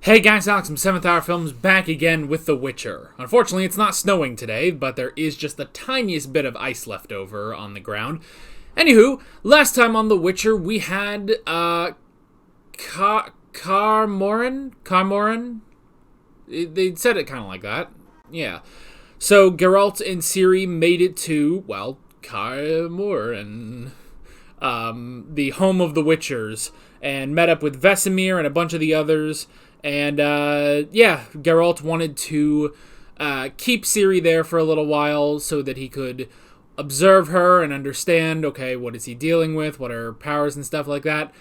Hey guys, Alex from 7th Hour Films back again with The Witcher. Unfortunately, it's not snowing today, but there is just the tiniest bit of ice left over on the ground. Anywho, last time on The Witcher, we had, Carmoran? They said it kind of like that. Yeah. So, Geralt and Ciri made it to, well, Carmoran, the home of the Witchers, and met up with Vesemir and a bunch of the others. And, Geralt wanted to keep Ciri there for a little while so that he could observe her and understand, okay, what is he dealing with, what are her powers and stuff like that.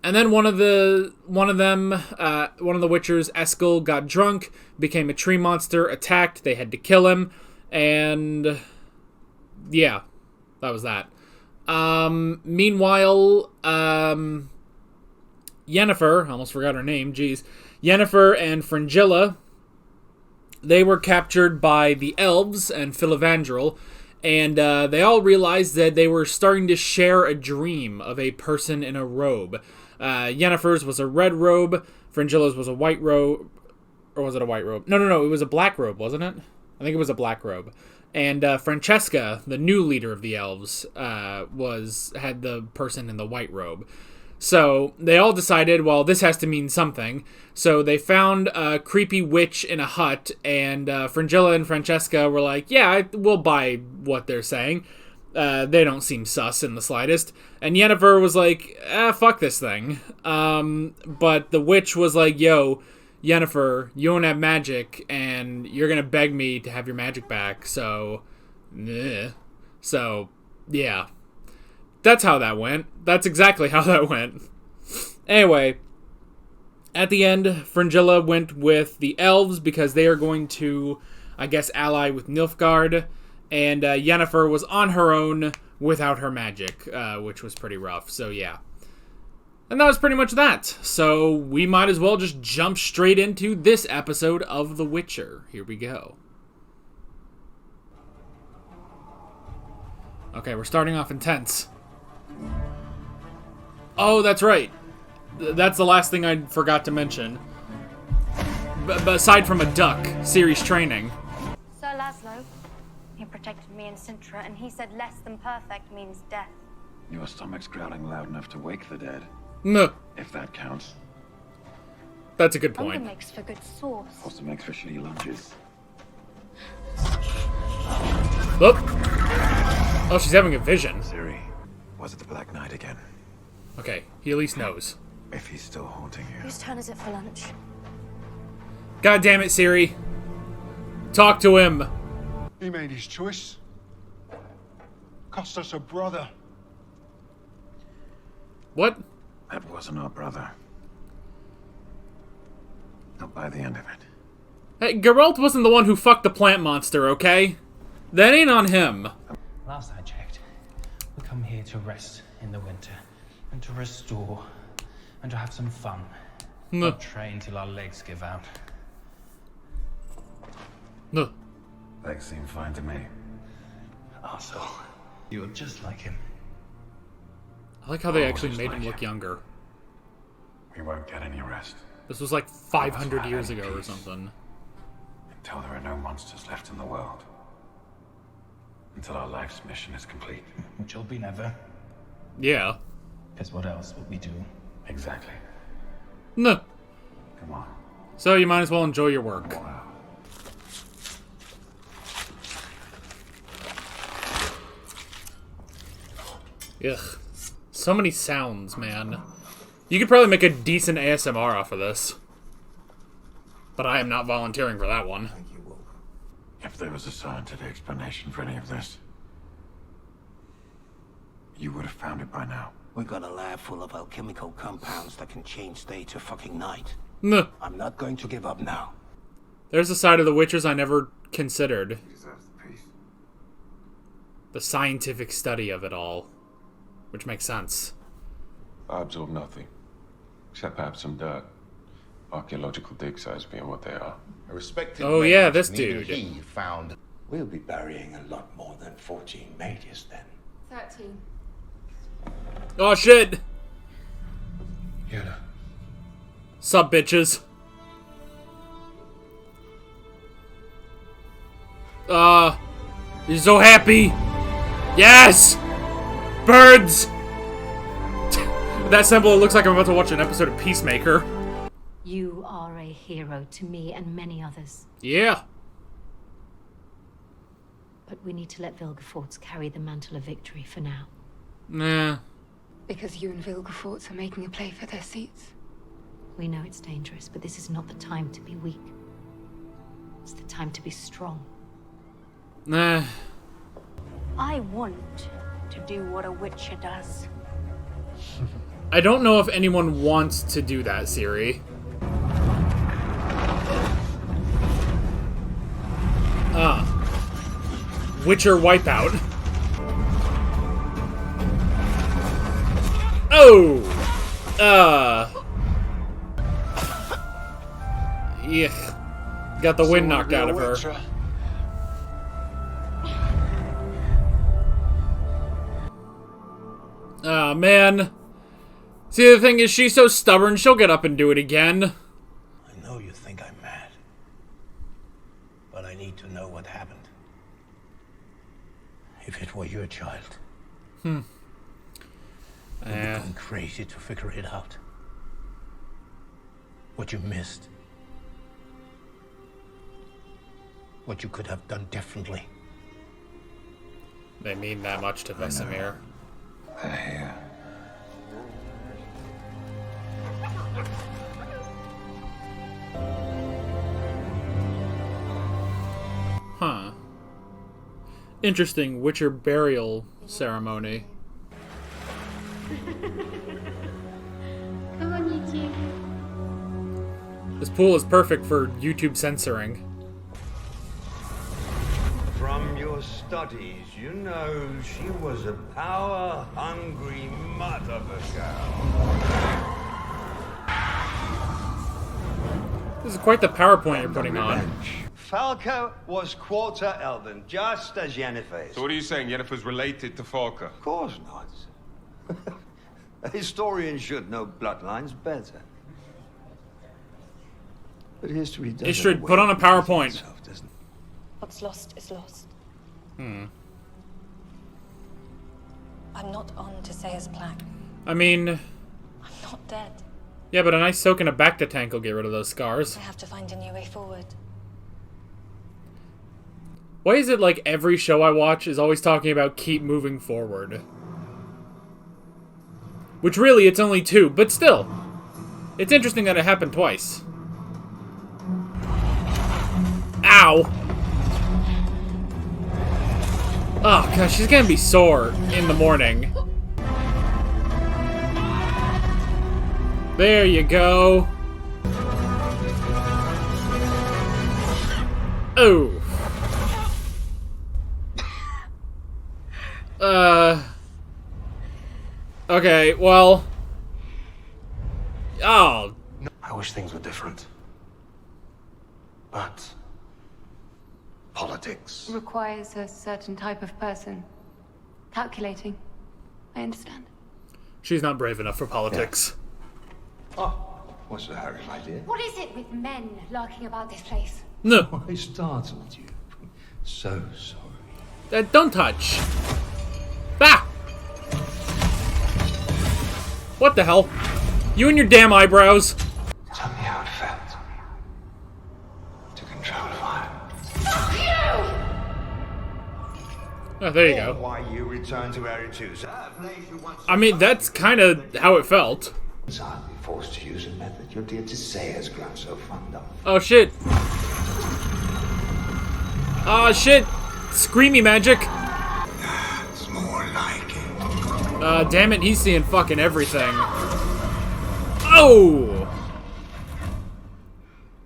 And then one of the Witchers, Eskel, got drunk, became a tree monster, attacked, they had to kill him, and yeah, that was that. Meanwhile, Yennefer, I almost forgot her name, jeez. Yennefer and Fringilla, they were captured by the elves and Filavandrel, and they all realized that they were starting to share a dream of a person in a robe. Yennefer's was a red robe, Fringilla's was a white robe, or was it a white robe? No, it was a black robe, wasn't it? I think it was a black robe. And Francesca, the new leader of the elves, had the person in the white robe. So they all decided, well, this has to mean something. So they found a creepy witch in a hut, and Fringilla and Francesca were like, yeah, we'll buy what they're saying. They don't seem sus in the slightest. And Yennefer was like, fuck this thing. But the witch was like, yo, Yennefer, you don't have magic, and you're going to beg me to have your magic back, so... So, yeah. That's how that went. That's exactly how that went. Anyway, at the end, Fringilla went with the elves because they are going to, I guess, ally with Nilfgaard, and Yennefer was on her own without her magic, which was pretty rough, so yeah. And that was pretty much that. So we might as well just jump straight into this episode of The Witcher. Here we go. Okay, we're starting off intense. Oh, that's right. That's the last thing I forgot to mention. But aside from a duck, Ciri's training. Sir Laszlo, he protected me in Sintra, and he said less than perfect means death. Your stomach's growling loud enough to wake the dead. No. If that counts. That's a good point. Hunger makes for good sauce. Also makes for shitty lunches. Oh, she's having a vision. Ciri, was it the Black Knight again? Okay, he at least knows. If he's still haunting you. Whose turn is it for lunch? God damn it, Ciri. Talk to him. He made his choice. Cost us a brother. What? That wasn't our brother. Not by the end of it. Hey, Geralt wasn't the one who fucked the plant monster, okay? That ain't on him. Last I checked, we come here to rest in the winter, and to restore, and to have some fun. No. Not train till our legs give out. No. Legs seem fine to me. Arsehole, you're just like him. I like how they actually just made like him look him. younger. We won't get any rest This was like 500 years ago or something. until there are no monsters left in the world. Until our life's mission is complete. Which will be never. Yeah. Because what else would we do? Exactly. No. Come on. So you might as well enjoy your work. Wow. Ugh. So many sounds, man. You could probably make a decent ASMR off of this. But I am not volunteering for that one. If there was a scientific explanation for any of this, you would have found it by now. We got a lab full of alchemical compounds that can change day to fucking night. No. I'm not going to give up now. There's a side of the Witchers I never considered. He deserves the peace. The scientific study of it all. Which makes sense. I absorb nothing, except perhaps some dirt. Archaeological dig sites being what they are. A respected Oh, mage, yeah, this and even dude. He found. We'll be burying a lot more than 14 mages then. 13. Oh shit! Yoda. Sup, bitches? You're so happy. Yes! Birds! That symbol, it looks like I'm about to watch an episode of Peacemaker. You are a hero to me and many others. Yeah. But we need to let Vilgefortz carry the mantle of victory for now. Nah. Because you and Vilgefortz are making a play for their seats. We know it's dangerous, but this is not the time to be weak. It's the time to be strong. Nah. I want to do what a Witcher does. I don't know if anyone wants to do that, Ciri. Witcher wipeout. Oh! Yeah. Got the wind knocked out of her. Ah, man. See, the thing is, she's so stubborn, she'll get up and do it again. I know you think I'm mad. But I need to know what happened. If it were your child. You'd become crazy to figure it out. What you missed. What you could have done differently. They mean that much to Vesemir. They're here. Huh. Interesting Witcher burial ceremony. Come on, YouTube. This pool is perfect for YouTube censoring. From your studies, you know she was a power-hungry mutt of a girl. This is quite the PowerPoint you're putting on. Falco was quarter elven, just as Yennefer is. So what are you saying? Yennefer's related to Falca? Of course not. A historian should know bloodlines better. But history doesn't. Istrid, put on a PowerPoint. Itself, doesn't it? What's lost is lost. I'm not on to Sayer's plan. I mean, I'm not dead. yeah, but a nice soak in a Bacta tank will get rid of those scars. I have to find a new way forward. Why is it like every show I watch is always talking about keep moving forward? Which really, it's only 2, but still. It's interesting that it happened twice. Ow! Oh, gosh, she's gonna be sore in the morning. There you go. Oh. Okay, well... Oh. I wish things were different. But... politics. Requires a certain type of person. Calculating. I understand. She's not brave enough for politics. Oh, what's the hurry, my dear? What is it with men lurking about this place? No. I startled you. So sorry. Don't touch. Bah! What the hell? You and your damn eyebrows. Tell me how it felt to control fire. Oh, there you go. Why you return to Aretusa? I mean, that's kind of how it felt. I'll be forced to use a method your dear Tisea has grown so fond of. Oh, shit. Ah, shit. Screamy magic. It's more like it. Damn it, he's seeing fucking everything. Oh!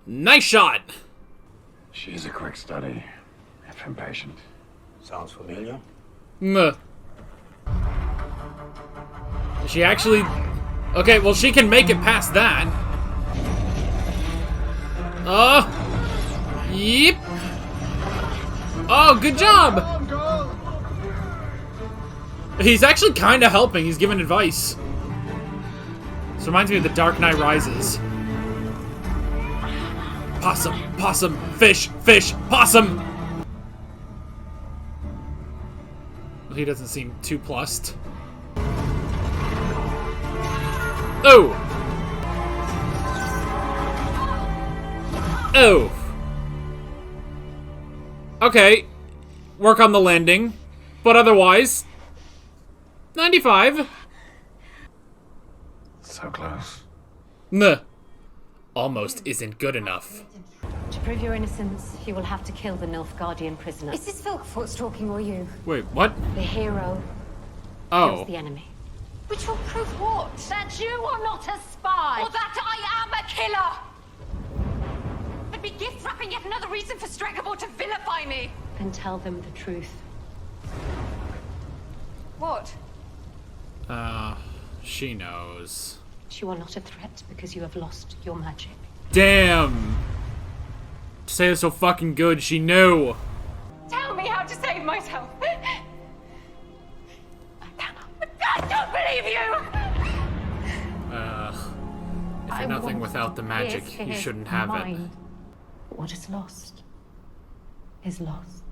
Nice shot! She's a quick study, if impatient. Sounds familiar? Is she actually... Okay, well, she can make it past that. Yep. Oh, good job! He's actually kind of helping. He's giving advice. This reminds me of The Dark Knight Rises. Possum, possum, fish, fish, possum! He doesn't seem too plussed. Oh! Oh! Okay. Work on the landing. But otherwise... 95. So close. Nuh. Almost isn't good enough. To prove your innocence, you will have to kill the Nilfgaardian prisoner. Is this Vilgefortz talking or you? Wait, what? The hero Oh. kills the enemy. Which will prove what? That you are not a spy! Or that I am a killer! I'd be gift wrapping yet another reason for Stregobor to vilify me! Then tell them the truth. What? She knows. You are not a threat because you have lost your magic. Damn! To say it so fucking good, she knew! Tell me how to save myself! I cannot. I don't believe you! If you're nothing want without the magic, this you is shouldn't have it. mine. But what is lost is lost.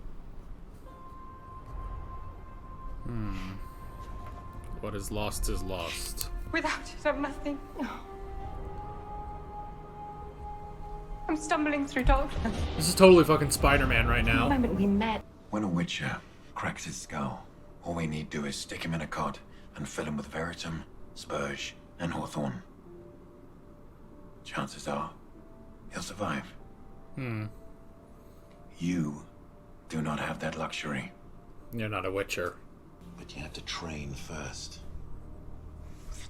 What is lost is lost. Without it, I'm nothing. I'm stumbling through darkness. This is totally fucking Spider-Man right The now. moment we met, When a Witcher cracks his skull, all we need do is stick him in a cod and fill him with Veritum, Spurge, and Hawthorne. Chances are, he'll survive. You do not have that luxury. You're not a Witcher. But you have to train first.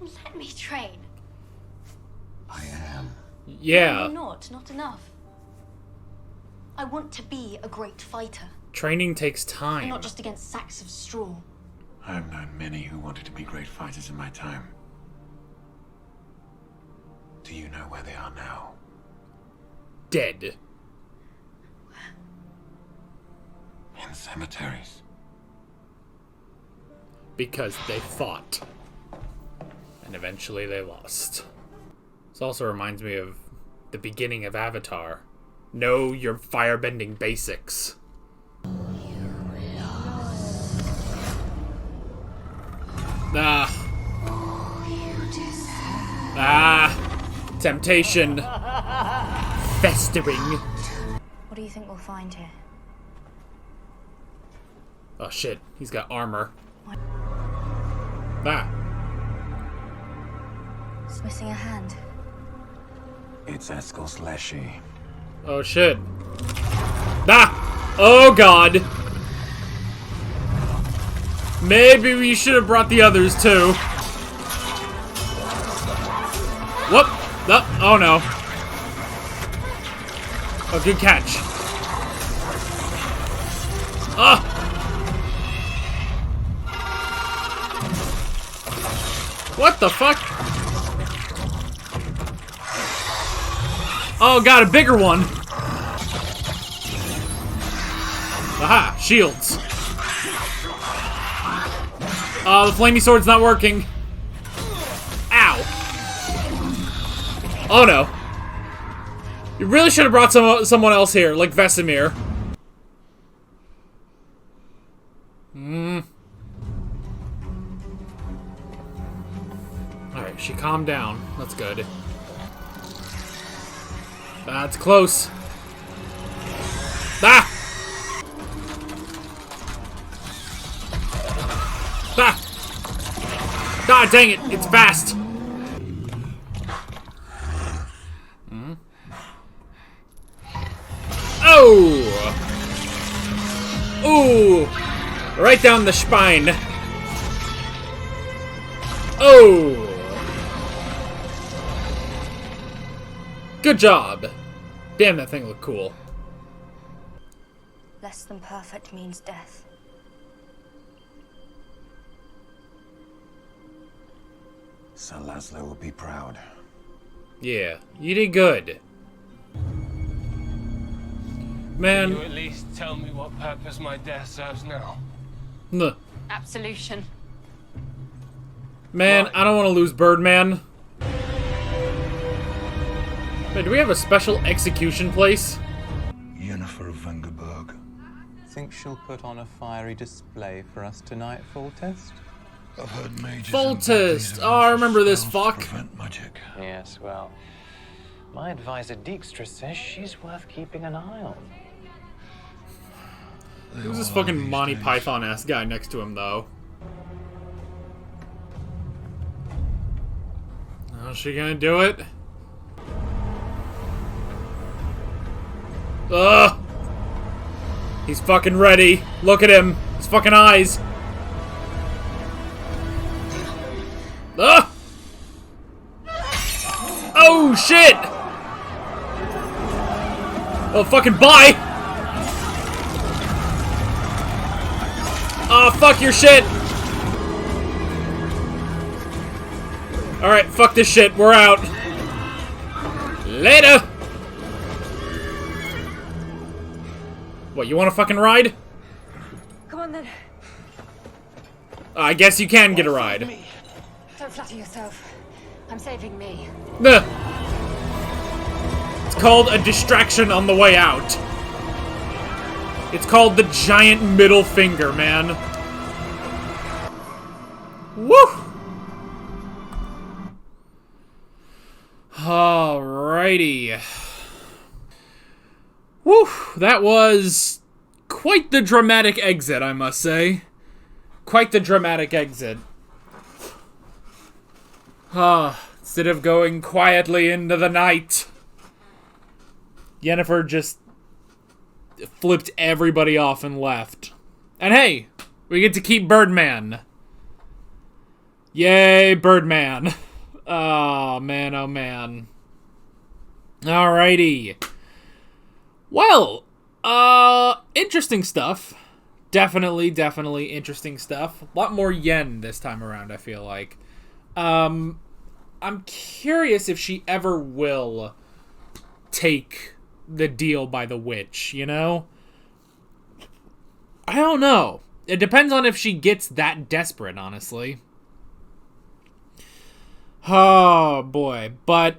Let me train. I am. Yeah. Not enough. I want to be a great fighter. Training takes time. Not just against sacks of straw. I've known many who wanted to be great fighters in my time. Do you know where they are now? Dead. In cemeteries. Because they fought. And eventually they lost. This also reminds me of the beginning of Avatar. Know your firebending basics. Temptation. Festering. What do you think we'll find here? Oh shit, he's got armor. It's missing a hand. It's Eskel's Leshy. Oh shit. Oh god. Maybe we should have brought the others too. Whoop. Oh no. Oh, good catch. What the fuck? Oh, got a bigger one. Aha, shields. The flamey sword's not working. Ow. Oh no. You really should have brought someone else here, like Vesemir. Alright, she calmed down. That's good. That's close. God dang it, it's fast. Oh! Ooh! Right down the spine. Oh! Good job. Damn, that thing looked cool. Less than perfect means death. Sir Laszlo will be proud. Yeah, you did good. Man. Can you at least tell me what purpose my death serves now? Nuh. Absolution. Man, I don't want to lose Birdman. Wait, do we have a special execution place? Yennefer of Vengerberg. Think she'll put on a fiery display for us tonight, Foltest? I've heard mages Foltest! Oh, I remember this fuck. prevent magic. Yes, well, my advisor Dijkstra says she's worth keeping an eye on. Who's this fucking Monty Python-ass guy next to him, though? How's she gonna do it? Ugh! He's fucking ready. Look at him. His fucking eyes. Ugh! Oh, shit! Oh, fucking bye! Oh, fuck your shit! Alright, fuck this shit. We're out. Later! What, you want to fucking ride? Come on then. I guess you can get a ride. Don't flatter yourself. I'm saving me. Ugh. It's called a distraction on the way out. It's called the giant middle finger, man. Woo! Alrighty. Woo! That was quite the dramatic exit, I must say. Quite the dramatic exit. Instead of going quietly into the night, Yennefer just flipped everybody off and left. And hey, we get to keep Birdman. Yay, Birdman. Oh, man, oh, man. Alrighty. Well, interesting stuff. Definitely interesting stuff. A lot more Yen this time around, I feel like. I'm curious if she ever will take the deal by the witch, you know? I don't know. It depends on if she gets that desperate, honestly. Oh, boy. But,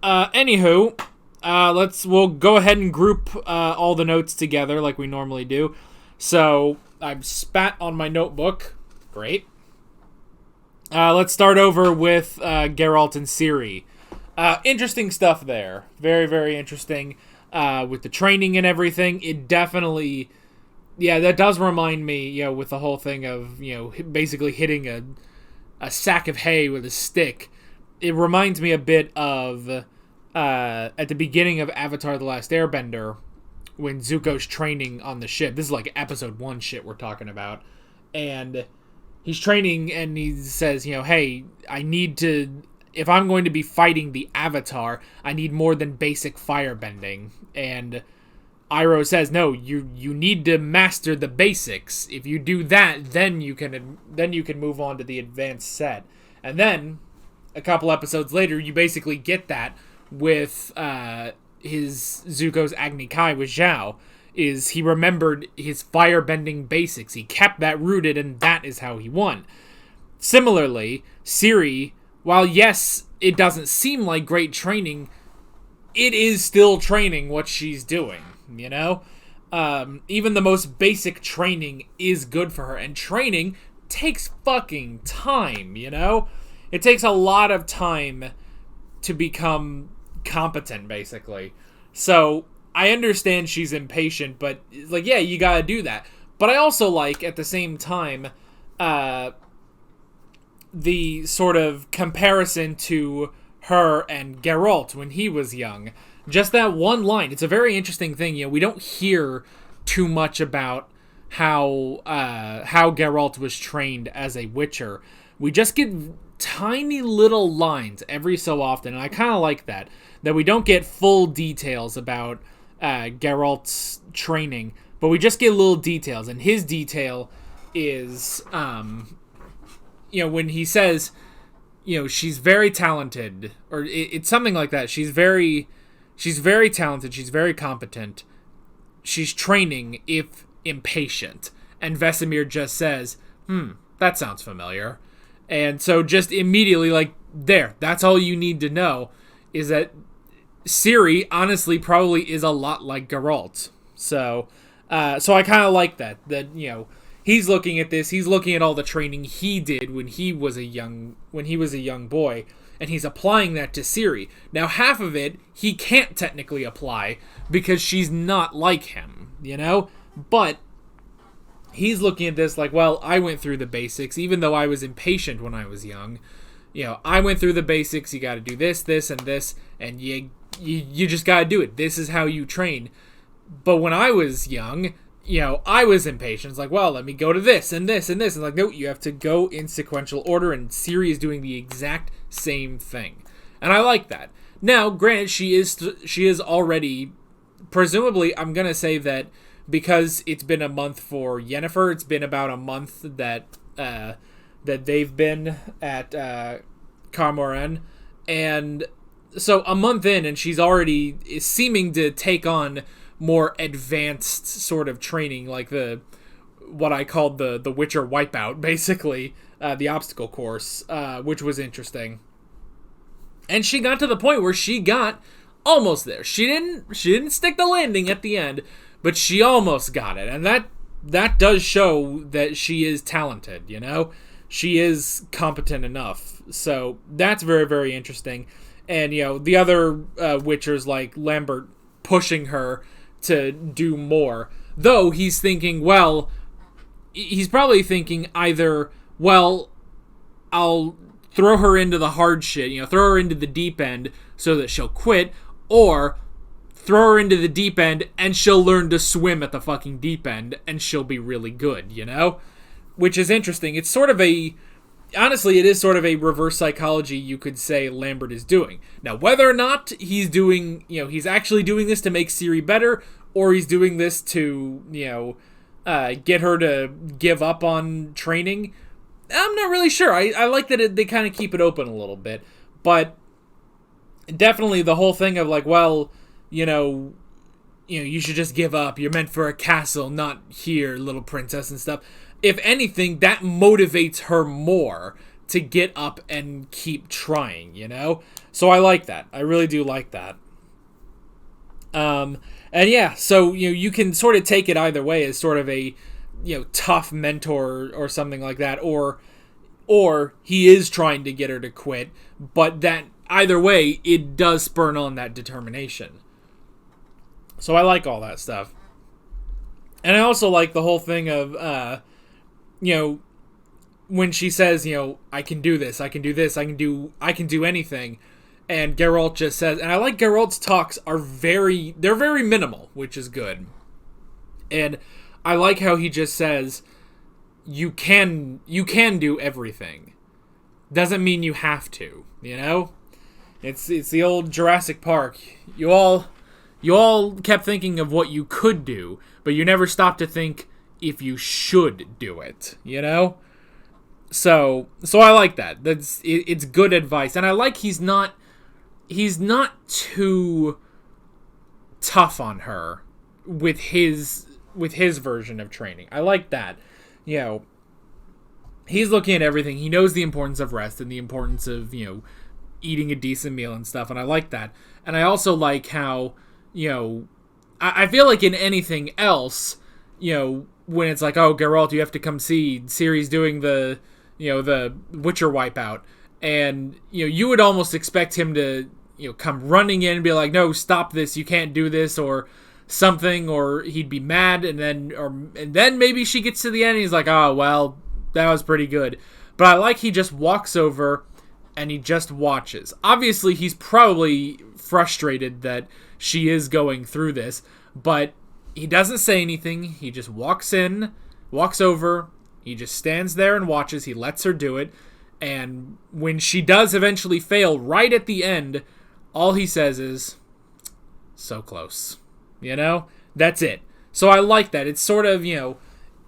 anywho, we'll go ahead and group, all the notes together like we normally do. So, I've spat on my notebook. Great. Let's start over with, Geralt and Ciri. Interesting stuff there. Very, very interesting. With the training and everything, it definitely... Yeah, that does remind me, you know, with the whole thing of, you know, basically hitting a sack of hay with a stick. It reminds me a bit of, at the beginning of Avatar The Last Airbender, when Zuko's training on the ship. This is like episode 1 shit we're talking about. And he's training and he says, you know, hey, I need to... If I'm going to be fighting the Avatar, I need more than basic firebending. And Iroh says, no, you need to master the basics. If you do that, then you can move on to the advanced set. And then, a couple episodes later, you basically get that with his Zuko's Agni Kai with Zhao. Is he remembered his firebending basics. He kept that rooted, and that is how he won. Similarly, Ciri, while yes, it doesn't seem like great training, it is still training what she's doing, you know? Even the most basic training is good for her, and training takes fucking time, you know? It takes a lot of time to become competent, basically. So, I understand she's impatient, but, like, yeah, you gotta do that. But I also like, at the same time, the sort of comparison to her and Geralt when he was young. Just that one line. It's a very interesting thing. You know, we don't hear too much about how Geralt was trained as a Witcher. We just get tiny little lines every so often, and I kind of like that. That we don't get full details about Geralt's training, but we just get little details, and his detail is... you know, when he says, you know, she's very talented, or it's something like that. She's very talented. She's very competent. She's training, if impatient. And Vesemir just says, that sounds familiar. And so just immediately, like, there, that's all you need to know, is that Ciri, honestly, probably is a lot like Geralt. So, So I kind of like that, you know, he's looking at this, he's looking at all the training he did when he was a young boy, and he's applying that to Ciri. Now, half of it he can't technically apply because she's not like him, you know? But he's looking at this like, well, I went through the basics, even though I was impatient when I was young. You know, I went through the basics, you gotta do this, this, and this, and you just gotta do it. This is how you train. But when I was young, you know, I was impatient. It's like, well, let me go to this and this and this. And like, no, you have to go in sequential order, and Ciri is doing the exact same thing. And I like that. Now, granted, she is already, presumably, I'm going to say that because it's been a month for Yennefer, it's been about a month that they've been at Kaer Morhen. And so a month in, and she's already seeming to take on more advanced sort of training, like what I called the Witcher Wipeout, basically, the obstacle course, which was interesting. And she got to the point where she got almost there. She didn't stick the landing at the end, but she almost got it, and that does show that she is talented. You know, she is competent enough. So that's very, very interesting. And you know, the other Witchers like Lambert pushing her to do more, though he's thinking, well, he's probably thinking either, well, I'll throw her into the hard shit, you know, throw her into the deep end so that she'll quit, or throw her into the deep end and she'll learn to swim at the fucking deep end and she'll be really good, you know? Which is interesting. It's sort of honestly, it is sort of a reverse psychology, you could say, Lambert is doing. Now, whether or not he's doing, you know, he's actually doing this to make Ciri better, or he's doing this to, you know, get her to give up on training, I'm not really sure. I like that they kind of keep it open a little bit. But definitely the whole thing of like, well, you know, you should just give up. You're meant for a castle, not here, little princess and stuff. If anything, that motivates her more to get up and keep trying, you know? So I like that. I really do like that. And yeah, so, you know, you can sort of take it either way as sort of a, you know, tough mentor or something like that, or he is trying to get her to quit, but that either way, it does spur on that determination. So I like all that stuff. And I also like the whole thing of, you know, when she says, you know, I can do this, I can do this, I can do anything, and Geralt just says, and I like Geralt's talks they're very minimal, which is good. And I like how he just says, you can do everything. Doesn't mean you have to, you know? It's the old Jurassic Park. You all kept thinking of what you could do, but you never stopped to think if you should do it, you know? So I like that. It's good advice. And I like he's not too tough on her with his version of training. I like that. You know, he's looking at everything. He knows the importance of rest and the importance of, you know, eating a decent meal and stuff, and I like that. And I also like how, you know, I feel like in anything else, you know, when it's like, oh, Geralt, you have to come see Ciri's doing the, you know, the Witcher Wipeout, and, you know, you would almost expect him to, you know, come running in and be like, no, stop this, you can't do this, or something, or he'd be mad, and then maybe she gets to the end and he's like, oh, well, that was pretty good. But I like he just walks over and he just watches. Obviously, he's probably frustrated that she is going through this, but he doesn't say anything. He just walks over, he just stands there and watches. He lets her do it, and when she does eventually fail right at the end, all he says is, so close. You know? That's it. So I like that. It's sort of, you know,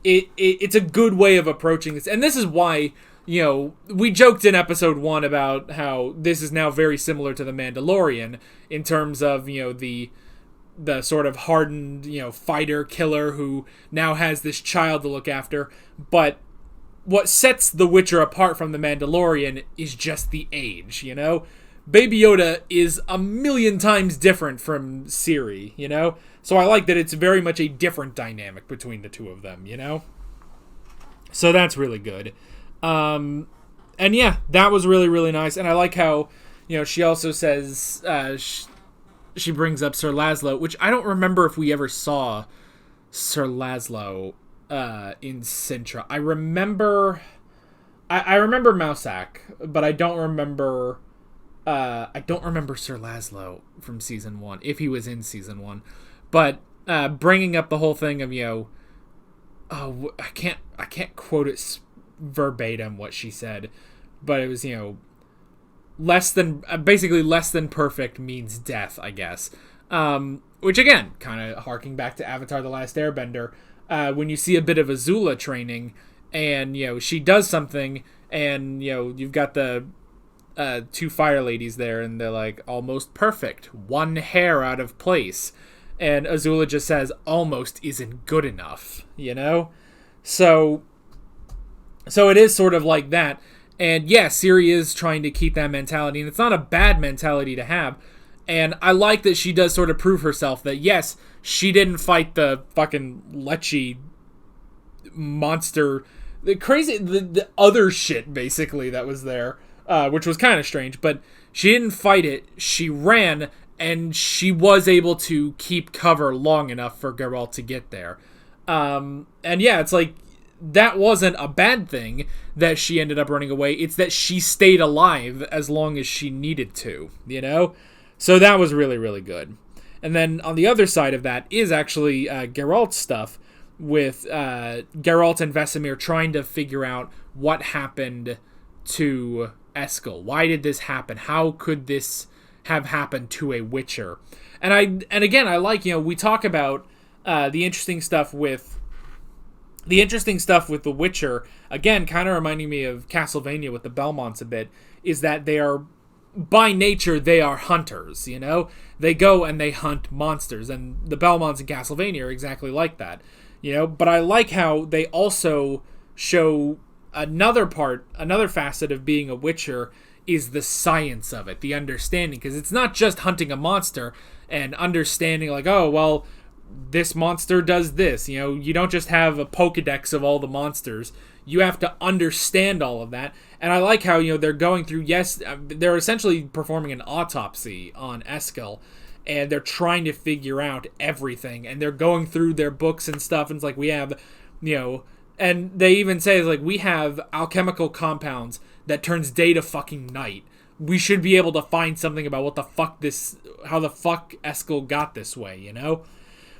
it's a good way of approaching this. And this is why, you know, we joked in episode 1 about how this is now very similar to The Mandalorian in terms of, you know, the sort of hardened, you know, fighter killer who now has this child to look after. But what sets The Witcher apart from The Mandalorian is just the age, you know? Baby Yoda is a million times different from Ciri, you know? So I like that it's very much a different dynamic between the two of them, you know? So that's really good. And yeah, that was really, really nice. And I like how, you know, she also says, she brings up Sir Laszlo, which I don't remember if we ever saw Sir Laszlo in Sintra. I remember Mousak, but I don't remember Sir Laszlo from season 1, if he was in season 1. But bringing up the whole thing of, you know, I can't quote it verbatim what she said, but it was, you know, basically less than perfect means death, I guess. Which again, kind of harking back to Avatar: The Last Airbender, when you see a bit of Azula training, and, you know, she does something, and, you know, you've got the 2 fire ladies there, and they're like, almost perfect, 1 hair out of place. And Azula just says, almost isn't good enough, you know? So it is sort of like that. And yeah, Ciri is trying to keep that mentality, and it's not a bad mentality to have. And I like that she does sort of prove herself that, yes, she didn't fight the fucking Lecce monster, the other shit, basically, that was there, which was kind of strange, but she didn't fight it. She ran, and she was able to keep cover long enough for Geralt to get there. And yeah, it's like, that wasn't a bad thing that she ended up running away. It's that she stayed alive as long as she needed to, you know? So that was really, really good. And then on the other side of that is actually Geralt's stuff, with Geralt and Vesemir trying to figure out what happened to Eskel. Why did this happen? How could this have happened to a Witcher? And again, I like, you know, we talk about the interesting stuff with The Witcher, again, kind of reminding me of Castlevania with the Belmonts a bit, is that they are, by nature, they are hunters, you know? They go and they hunt monsters, and the Belmonts in Castlevania are exactly like that, you know? But I like how they also show another facet of being a Witcher is the science of it, the understanding, because it's not just hunting a monster and understanding, like, oh, well, this monster does this, you know, you don't just have a Pokedex of all the monsters, you have to understand all of that. And I like how, you know, they're going through, yes, they're essentially performing an autopsy on Eskel, and they're trying to figure out everything, and they're going through their books and stuff, and it's like, we have, you know, and they even say, it's like, we have alchemical compounds that turns day to fucking night. We should be able to find something about how the fuck Eskel got this way, you know?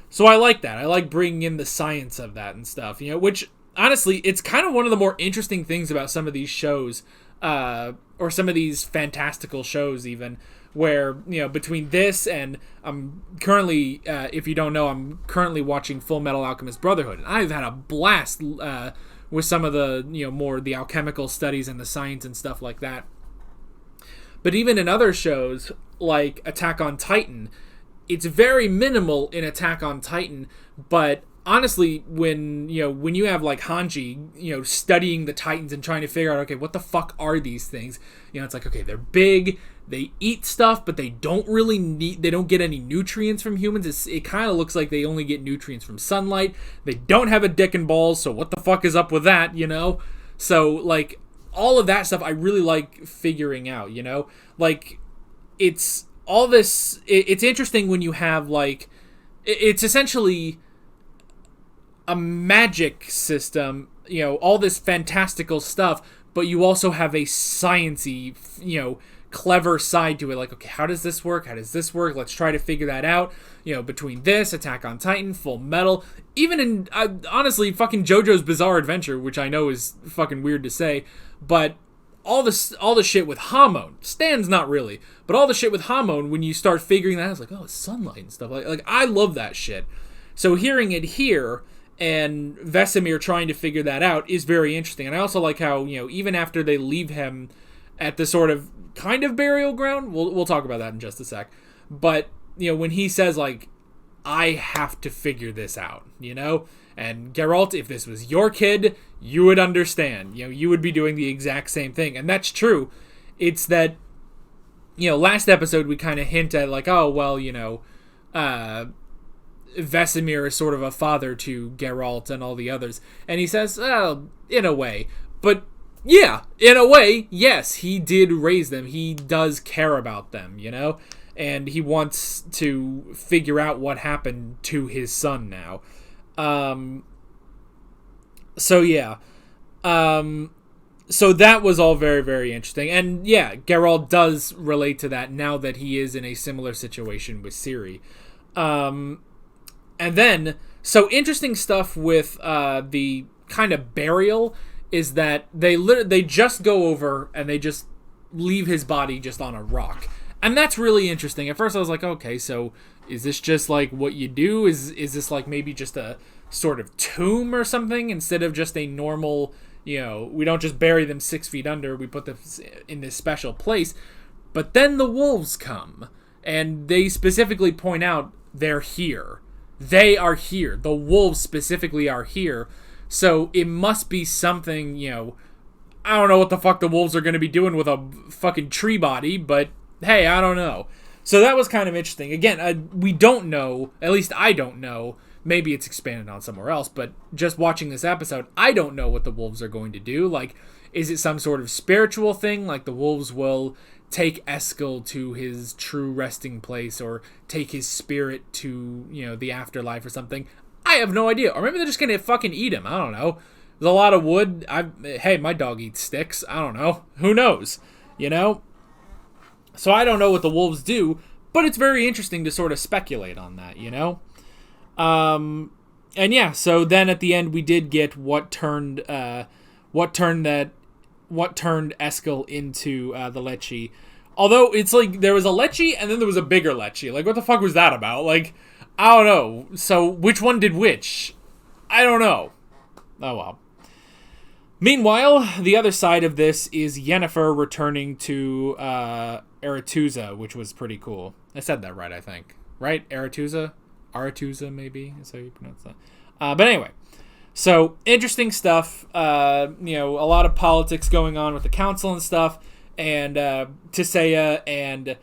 So I like that. I like bringing in the science of that and stuff, you know, which, honestly, it's kind of one of the more interesting things about some of these shows, or some of these fantastical shows even, where, you know, between this and I'm currently, if you don't know, I'm currently watching Full Metal Alchemist Brotherhood, and I've had a blast with some of the, you know, more the alchemical studies and the science and stuff like that. But even in other shows, like Attack on Titan, it's very minimal in Attack on Titan, but honestly, when you have like Hanji, you know, studying the Titans and trying to figure out, okay, what the fuck are these things? You know, it's like, okay, they're big, they eat stuff, but they don't get any nutrients from humans. It kind of looks like they only get nutrients from sunlight. They don't have a dick and balls, so what the fuck is up with that, you know? So, like, all of that stuff I really like figuring out, you know? Like, it's all this, it's interesting when you have, like, it's essentially a magic system, you know, all this fantastical stuff, but you also have a sciencey, you know, clever side to it. Like, okay, how does this work? How does this work? Let's try to figure that out. You know, between this, Attack on Titan, Full Metal, even in, honestly, fucking JoJo's Bizarre Adventure, which I know is fucking weird to say, but all the shit with Hamon, Stan's not really, but all the shit with Hamon, when you start figuring that out, it's like, oh, it's sunlight and stuff. Like I love that shit. So hearing it here, and Vesemir trying to figure that out is very interesting. And I also like how, you know, even after they leave him at the sort of kind of burial ground, we'll talk about that in just a sec, but, you know, when he says, like, I have to figure this out, you know? And Geralt, if this was your kid, you would understand. You know, you would be doing the exact same thing. And that's true. It's that last episode we kind of hint at like, oh, well, Vesemir is sort of a father to Geralt and all the others. And he says, oh, in a way. But yeah, in a way, yes, he did raise them. He does care about them, and he wants to figure out what happened to his son now. So yeah. So that was all very, very interesting. And yeah, Geralt does relate to that now that he is in a similar situation with Ciri. And then, so interesting stuff with the kind of burial is that they just go over and they just leave his body just on a rock. And that's really interesting. At first I was like, okay, so is this just like what you do? Is this like maybe just a sort of tomb or something instead of just a normal, we don't just bury them 6 feet under, we put them in this special place. But then the wolves come and they specifically point out they're here. They are here. The wolves specifically are here. So it must be something, I don't know what the fuck the wolves are going to be doing with a fucking tree body, but hey, I don't know. So that was kind of interesting. Again, we don't know, at least I don't know, maybe it's expanded on somewhere else, but just watching this episode, I don't know what the wolves are going to do. Like, is it some sort of spiritual thing? Like the wolves will take Eskel to his true resting place or take his spirit to, the afterlife or something. I have no idea. Or maybe they're just going to fucking eat him. I don't know. There's a lot of wood. Hey, my dog eats sticks. I don't know. Who knows? So I don't know what the wolves do, but it's very interesting to sort of speculate on that, And yeah, so then at the end we did get what turned Eskel into the Lecce. Although it's like there was a Lecce and then there was a bigger Lecce. Like, what the fuck was that about? Like, I don't know. So which one did which? I don't know. Oh well. Meanwhile, the other side of this is Yennefer returning to Aretuza, which was pretty cool. I said that right, I think. Right? Aretuza? Aretuza, maybe, is how you pronounce that. But anyway, so interesting stuff. A lot of politics going on with the council and stuff, and Tissaia and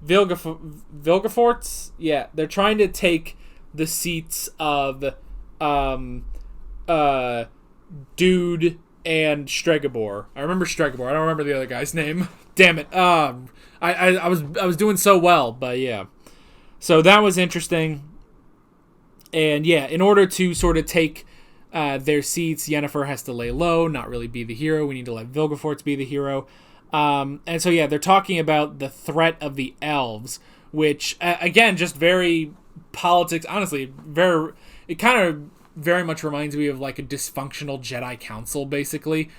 Vilgefortz. Yeah, they're trying to take the seats of Dude and Stregobor. I remember Stregobor. I don't remember the other guy's name. Damn it. I was doing so well, but yeah. So that was interesting. And yeah, in order to sort of take their seats, Yennefer has to lay low, not really be the hero. We need to let Vilgefortz be the hero. And so yeah, they're talking about the threat of the elves, which again, just very politics. Honestly, it kind of very much reminds me of like a dysfunctional Jedi Council, basically.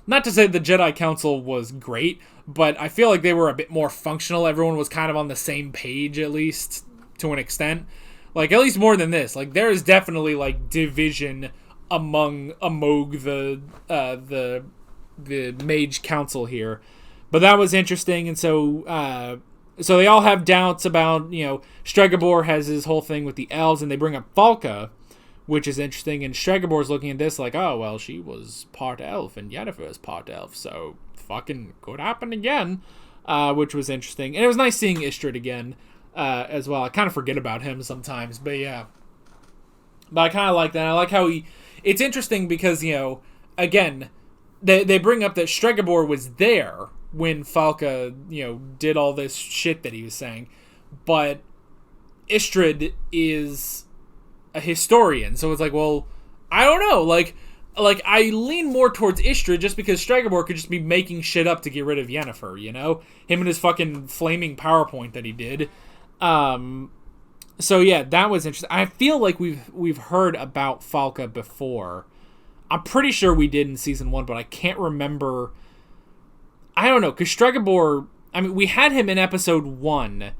Not to say the Jedi Council was great, but I feel like they were a bit more functional. Everyone was kind of on the same page, at least to an extent. Like, at least more than this. Like, there is definitely like division among the Mage Council here. But that was interesting, and so they all have doubts about, Stregobor has his whole thing with the elves, and they bring up Falka, which is interesting, and Stregobor's looking at this like, oh, well, she was part elf, and Yennefer is part elf, so fucking could happen again, which was interesting. And it was nice seeing Istrid again, as well. I kind of forget about him sometimes, but yeah. But I kind of like that. I like how it's interesting because, again, they bring up that Stregobor was there when Falka, did all this shit that he was saying, but Istrid is a historian, so it's like, well, I don't know, like I lean more towards Istrid just because Stregobor could just be making shit up to get rid of Yennefer, him and his fucking flaming PowerPoint that he did. So yeah, that was interesting. I feel like we've heard about Falka before. I'm pretty sure we did in season 1, but I can't remember. I don't know, because Stregobor, we had him in episode 1,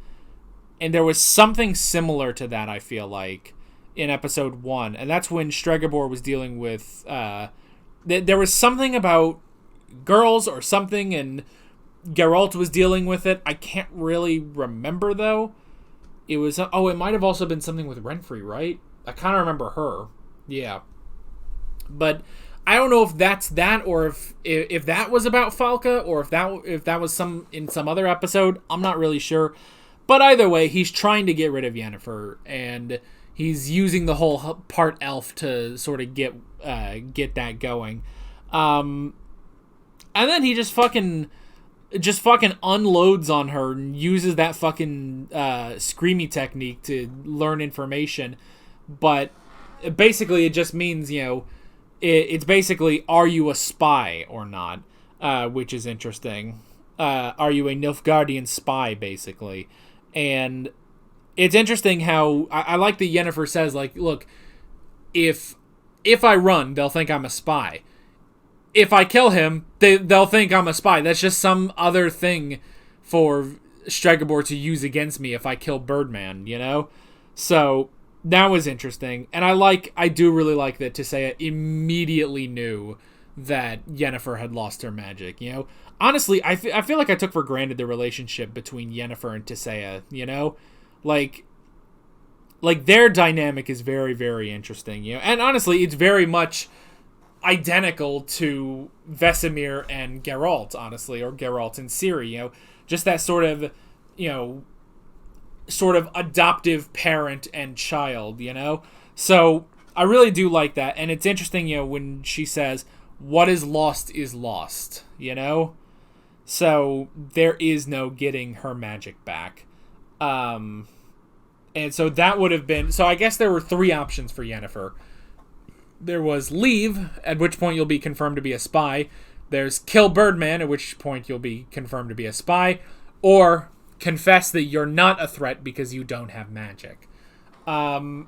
and there was something similar to that, I feel like, in episode 1, and that's when Stregobor was dealing with there was something about girls or something, and Geralt was dealing with it. I can't really remember though. It was it might have also been something with Renfri, right? I kind of remember her. Yeah. But I don't know if that's that, or if that was about Falca, or if that was in some other episode. I'm not really sure. But either way, he's trying to get rid of Yennefer, and he's using the whole part elf to sort of get that going. And then he just fucking unloads on her and uses that fucking screamy technique to learn information. But basically it just means, it's basically, are you a spy or not? Which is interesting. Are you a Nilfgaardian spy, basically? And it's interesting how I like that Yennefer says, like, look, if I run, they'll think I'm a spy. If I kill him, they'll think I'm a spy. That's just some other thing for Stregobor to use against me if I kill Birdman, So that was interesting. And I do really like that Tissaia immediately knew that Yennefer had lost her magic, Honestly, I feel like I took for granted the relationship between Yennefer and Tissaia, Like their dynamic is very, very interesting, And honestly, it's very much identical to Vesemir and Geralt, honestly, or Geralt and Ciri, just that sort of adoptive parent and child, So I really do like that, and it's interesting, when she says, "What is lost," So there is no getting her magic back, and so that would have been. So I guess there were 3 options for Yennefer. There was leave, at which point you'll be confirmed to be a spy. There's kill Birdman, at which point you'll be confirmed to be a spy. Or confess that you're not a threat because you don't have magic. And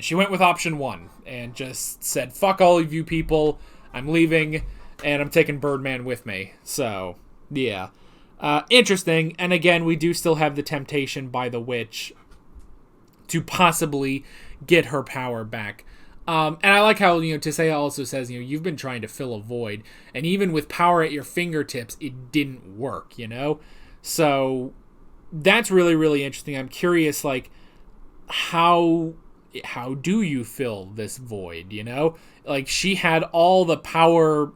she went with option 1 and just said, fuck all of you people, I'm leaving, and I'm taking Birdman with me. So, yeah. Interesting, and again, we do still have the temptation by the witch to possibly get her power back. And I like how, Tissaia also says, you've been trying to fill a void, and even with power at your fingertips, it didn't work, So that's really, really interesting. I'm curious, like, how do you fill this void, Like, she had all the power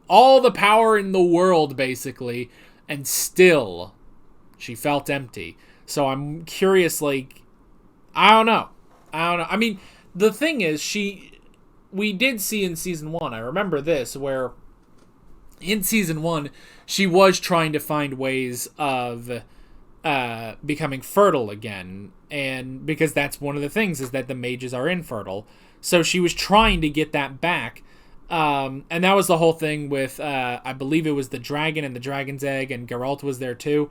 in the world, basically, and still she felt empty. So I'm curious, like, I don't know. I mean, the thing is, we did see in season 1, I remember this, where in season 1, she was trying to find ways of becoming fertile again. And because that's one of the things, is that the mages are infertile. So she was trying to get that back. And that was the whole thing with, I believe it was the dragon and the dragon's egg, and Geralt was there too.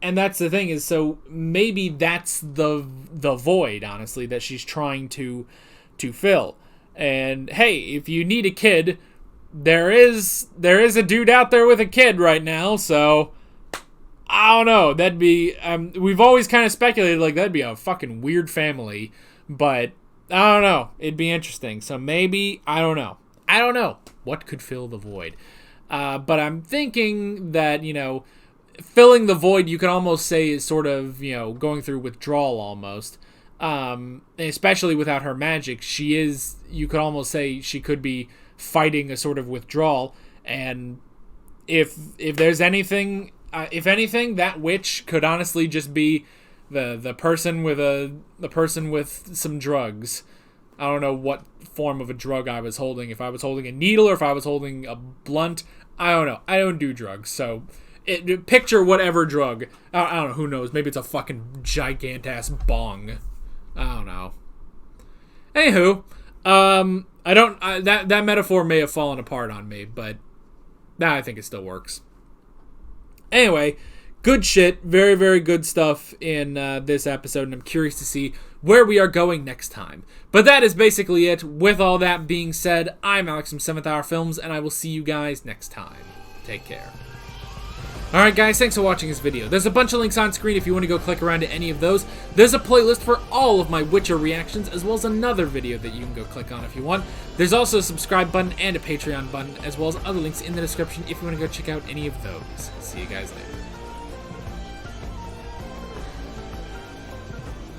And that's the thing, is so maybe that's the void, honestly, that she's trying to fill. And hey, if you need a kid, there is a dude out there with a kid right now, so I don't know. That'd be we've always kind of speculated like that'd be a fucking weird family, but I don't know. It'd be interesting. So maybe, I don't know what could fill the void. But I'm thinking that, filling the void, you could almost say, is sort of, going through withdrawal almost. Especially without her magic, you could almost say she could be fighting a sort of withdrawal. And if there's anything, if anything, that witch could honestly just be the person with some drugs. I don't know what form of a drug I was holding. If I was holding a needle or if I was holding a blunt, I don't know. I don't do drugs, so picture whatever drug. I don't know. Who knows? Maybe it's a fucking gigant-ass bong. I don't know. Anywho, that metaphor may have fallen apart on me, but I think it still works. Anyway, good shit. Very, very good stuff in this episode, and I'm curious to see where we are going next time. But that is basically it. With all that being said, I'm Alex from 7th Hour Films, and I will see you guys next time. Take care. Alright guys, thanks for watching this video. There's a bunch of links on screen if you want to go click around to any of those. There's a playlist for all of my Witcher reactions, as well as another video that you can go click on if you want. There's also a subscribe button and a Patreon button, as well as other links in the description if you want to go check out any of those. See you guys later.